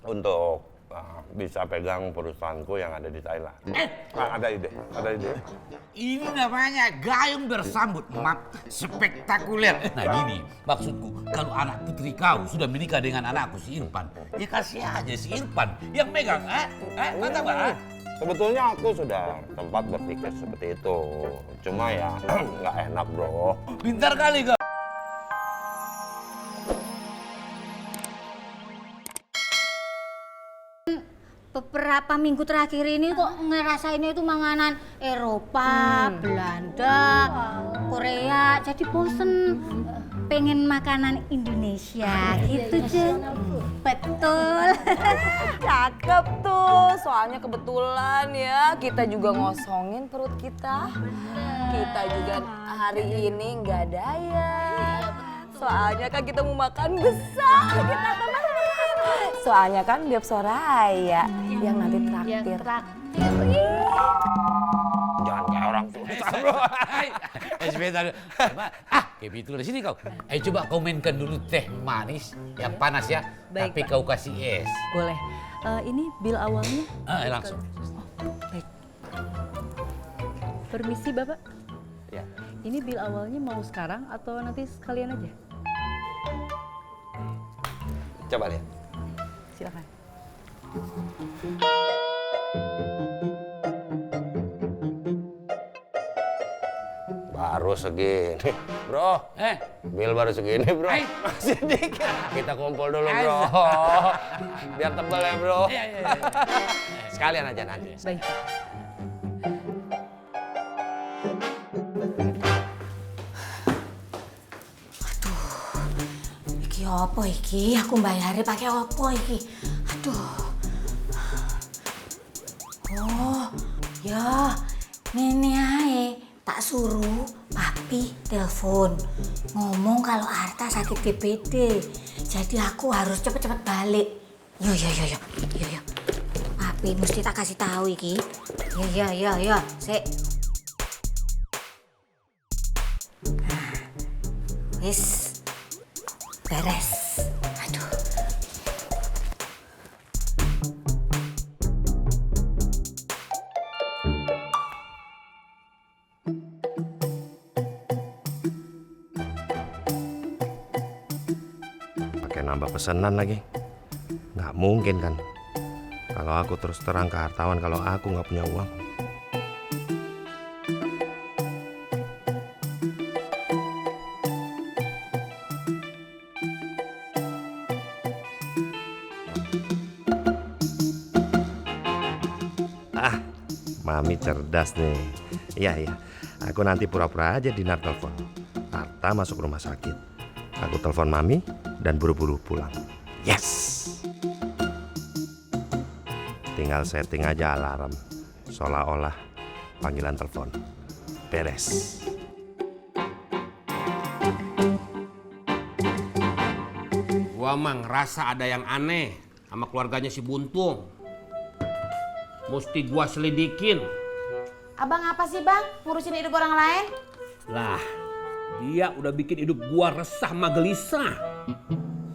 untuk bisa pegang perusahaanku yang ada di Thailand. Ada ide. Ini namanya gayung bersambut, Mat. Spektakuler. Nah gini, maksudku kalau anak putri kau sudah menikah dengan anakku si Irfan, ya kasih aja si Irfan yang megang, mantap Pak. Sebetulnya aku sudah tempat berpikir seperti itu. Cuma ya nggak enak, bro. Pintar kali kau. Beberapa minggu terakhir ini kok ngerasainnya itu makanan Eropa, Belanda, Korea, jadi bosen. Pengen makanan Indonesia gitu, Jeng. Betul. Cakep tuh, soalnya kebetulan ya kita juga ngosongin perut kita. Kita juga hari ini nggak diet. Soalnya kan kita mau makan besar, kita teman. Soalnya kan Beb Soraya yang nanti traktir. Jangan kayak orang tua. Sebentar. Kayak gitu di sini kau. Ayo coba kau mainkan dulu teh manis yang panas ya. Baik, Tapi Pak. kau kasih es. Boleh. Ini bil awalnya. Langsung. Baik. Permisi Bapak. Ya. Ini bil awalnya mau sekarang atau nanti sekalian aja? Coba lihat. Silakan. Baru segini, bro. Bil baru segini, bro. Masih dikit. Kita kumpul dulu, bro. Biar tebal ya, bro. Sekalian aja nanti. Baik. Iki apa iki? Aku bayari pakai apa iki? Aduh. Oh, ya. Ngene ae. Tak suruh papi telepon. Ngomong kalau Arta sakit DBD. Jadi aku harus cepet-cepet balik. Yo. Papi mesti tak kasih tahu iki. Ya. Sik. Nah, wis. Beres. Aduh. Pakai nambah pesanan lagi. Nggak mungkin kan. Kalau aku terus terang ke hartawan kalau aku nggak punya uang. Mami cerdas nih. Iya. Aku nanti pura-pura aja Dinar telepon. Arta masuk rumah sakit. Aku telepon Mami dan buru-buru pulang. Yes. Tinggal setting aja alarm. Seolah-olah panggilan telepon. Beres. Gua mah ngerasa ada yang aneh sama keluarganya si Buntung. Mesti gua selidikin. Abang apa sih bang? Ngurusin hidup orang lain? Lah, dia udah bikin hidup gua resah sama gelisah.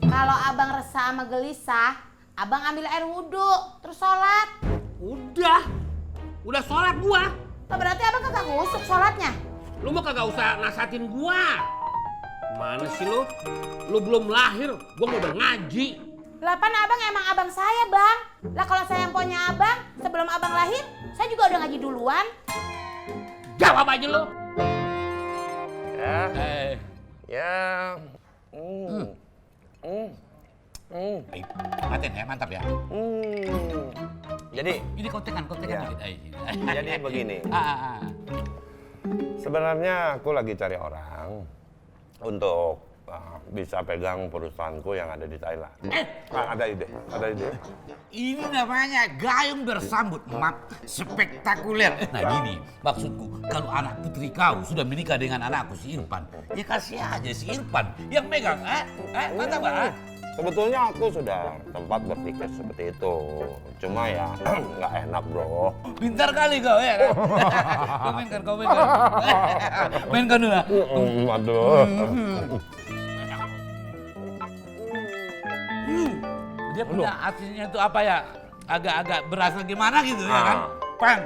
Kalau abang resah sama gelisah, abang ambil air wudhu, terus sholat. Udah sholat gua. Oh, berarti abang kagak ngusuk sholatnya? Lu mah kagak usah nasatin gua. Mana sih lu? Lu belum lahir, gua mau udah ngaji. Lah pan abang emang abang saya bang. Lah kalau saya yang punya abang, sebelum abang lahir, saya juga udah ngaji duluan. Jawab aja lu. Ya. Paten ya, mantap ya. Jadi Ini kau tekan Ya. dikit. Jadi begini. Ah. Sebenarnya aku lagi cari orang untuk bisa pegang perusahaanku yang ada di Thailand. Ada ide. Ini namanya gayung bersambut, Mat. Spektakuler. Nah gini, maksudku kalau anak putri kau sudah menikah dengan anakku si Irfan, ya kasih aja si Irfan yang megang, mantap Pak. Sebetulnya aku sudah tempat berpikir seperti itu. Cuma ya nggak enak, bro. Pintar kali kau ya kan? Kau mainkan. Mainkan dulu. Waduh. dia punya aslinya itu apa ya? Agak-agak berasa gimana gitu ya kan? Pan.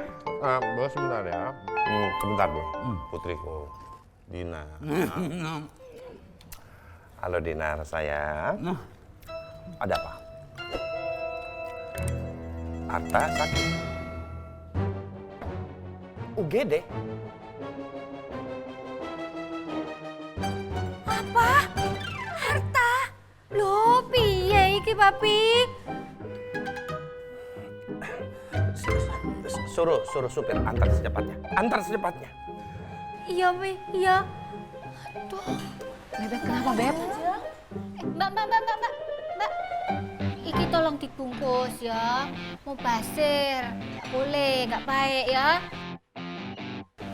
Bro sebentar ya. Sebentar bro. Putriku, Dina. Halo Dinar sayang. Ada apa? Arta sakit. UGD? Apa? Harta? Loh, piye iki, Papi? Suruh supir antar secepatnya. Antar secepatnya. Iya, Pi. Iya. Beb, kenapa Beb? Mbak. Iki tolong dibungkus ya. Mau basir. Boleh, nggak baik ya.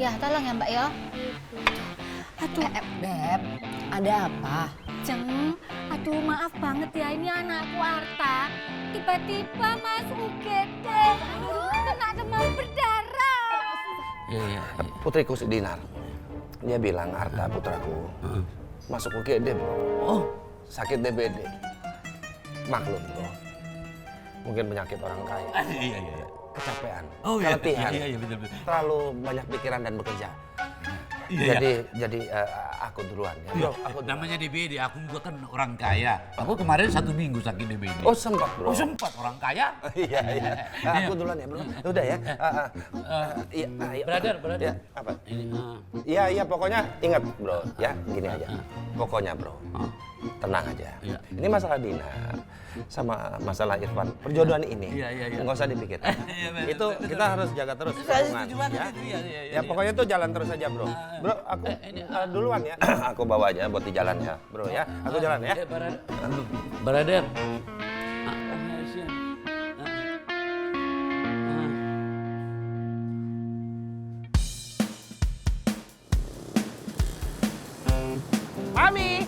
Ya, tolong ya, Mbak ya. Aduh, Beb, ada apa? Jeng. Aduh, maaf banget ya. Ini anakku Arta. Tiba-tiba masuk UGD. Kena demam berdarah. Iya. Putriku si Dinar. Dia bilang Arta putraku masuk UGD bro. Oh, Sakit DBD. Maklum bro. Mungkin penyakit orang kaya. iya. Kecapean. Oh iya. Keletihan. Iya, betul. Terlalu banyak pikiran dan bekerja. Iya. Jadi aku duluan ya. Bro, aku duluan. Namanya DBD, aku juga kan orang kaya. Aku kemarin 1 minggu sakit DBD. Oh sempat bro. Oh, sempat orang kaya. Iya. Aku duluan ya bro. Udah ya. Iya. Brother. Ya, apa? Ini, Iya, pokoknya ingat bro, ya gini aja. Pokoknya bro, tenang aja. Iya. Ini masalah Dina sama masalah Irfan, perjodohan ini. Iya. Nggak usah dipikir. Iya, betul, Itu betul. kita harus jaga terus. Saya hubungan, setuju banget ya. itu, iya. Ya pokoknya tuh jalan terus aja bro. Bro, aku duluan ya. Aku bawa aja buat di jalan ya, bro ya. Aku jalan ya. Brother. Mami,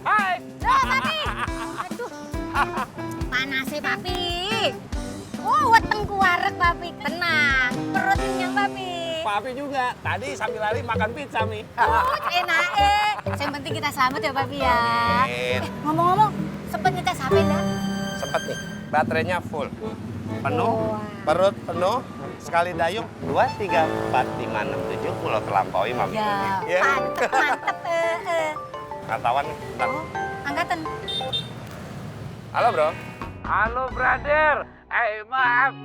hai. Loh, Papi. Aduh. Panas sih, Papi. Oh, wetengku wareg, Papi. Tenang. Perut kenyang, Papi. Papi juga. Tadi sambil lari makan pizza, Mi. Oh, enak. Yang penting kita selamat ya, Papi ya. Amin. Ngomong-ngomong, sempet ngetes HP enggak? Sempet nih, baterainya full. Penuh, perut penuh, sekali dayung 2, 3, 4, 5, 6, 7 pulau terlampaui Mami. Ya, mantep. Wartawan nih, bentar. Oh, angkatan. Halo bro. Halo, brother. Maaf.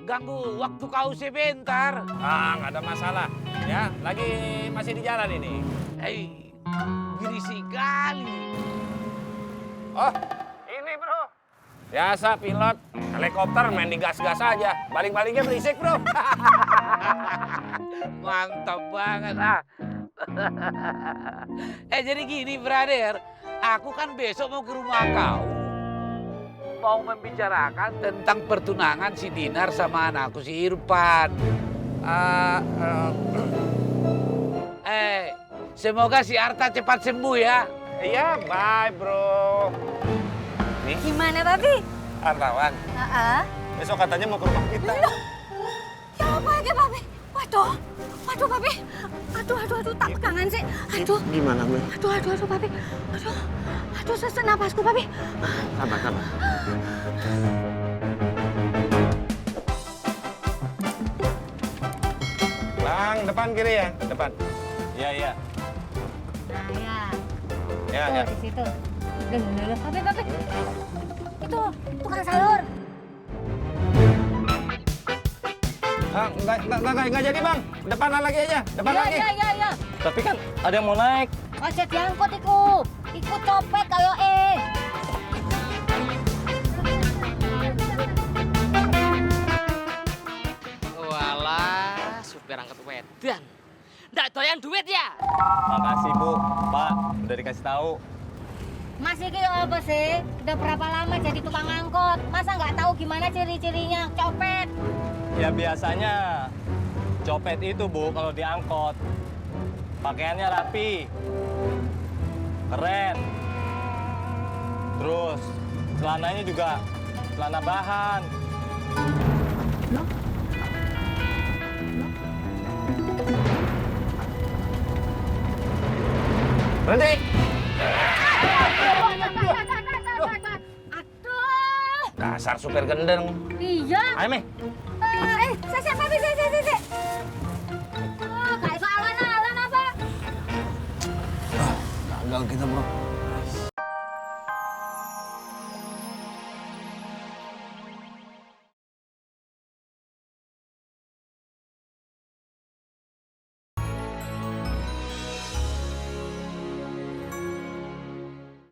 Ganggu waktu kau sebentar. Nggak ada masalah. Ya, lagi masih di jalan ini. Berisik kali. Oh, ini bro. Biasa pilot helikopter main digas-gas aja. Balik-baliknya berisik bro. Mantap banget jadi gini brother, aku kan besok mau ke rumah kau. Mau membicarakan tentang pertunangan si Dinar sama anakku si Irfan. Semoga si Arta cepat sembuh ya. Iya, bye bro. Nih, Gimana, Papi? wartawan. Besok katanya mau ke rumah kita. Ya apa aja, Papi? Waduh, Papi. Aduh, tak pegangan sih. Aduh, Gimana, Mi? aduh, Papi. Aduh, sesak napasku, Papi. Sabar. Bang, depan kiri ya? Depan. Iya. Ya, Ya. di situ. Dulu. Papi. Itu tukang sayur. Nggak jadi bang. Depanan lagi aja. Depan lagi. Iya. Tapi kan ada yang mau naik. Aja diangkut iku. Iku copet kayo Walah, supir angkot wedan. Nggak doyan duit ya? Makasih Bu, Pak, udah dikasih tahu. Mas iki apa sih? Udah berapa lama jadi tukang angkot? Masa nggak tahu gimana ciri-cirinya copet? Ya biasanya copet itu Bu kalau diangkot. Pakaiannya rapi, keren. Terus celananya juga celana bahan. Berhenti. Aduh, Dasar supir gendeng. Iya. Ayo, Mi. Saya papi, saya. Oh, kayak soalan apa? Gagal kita, Bro.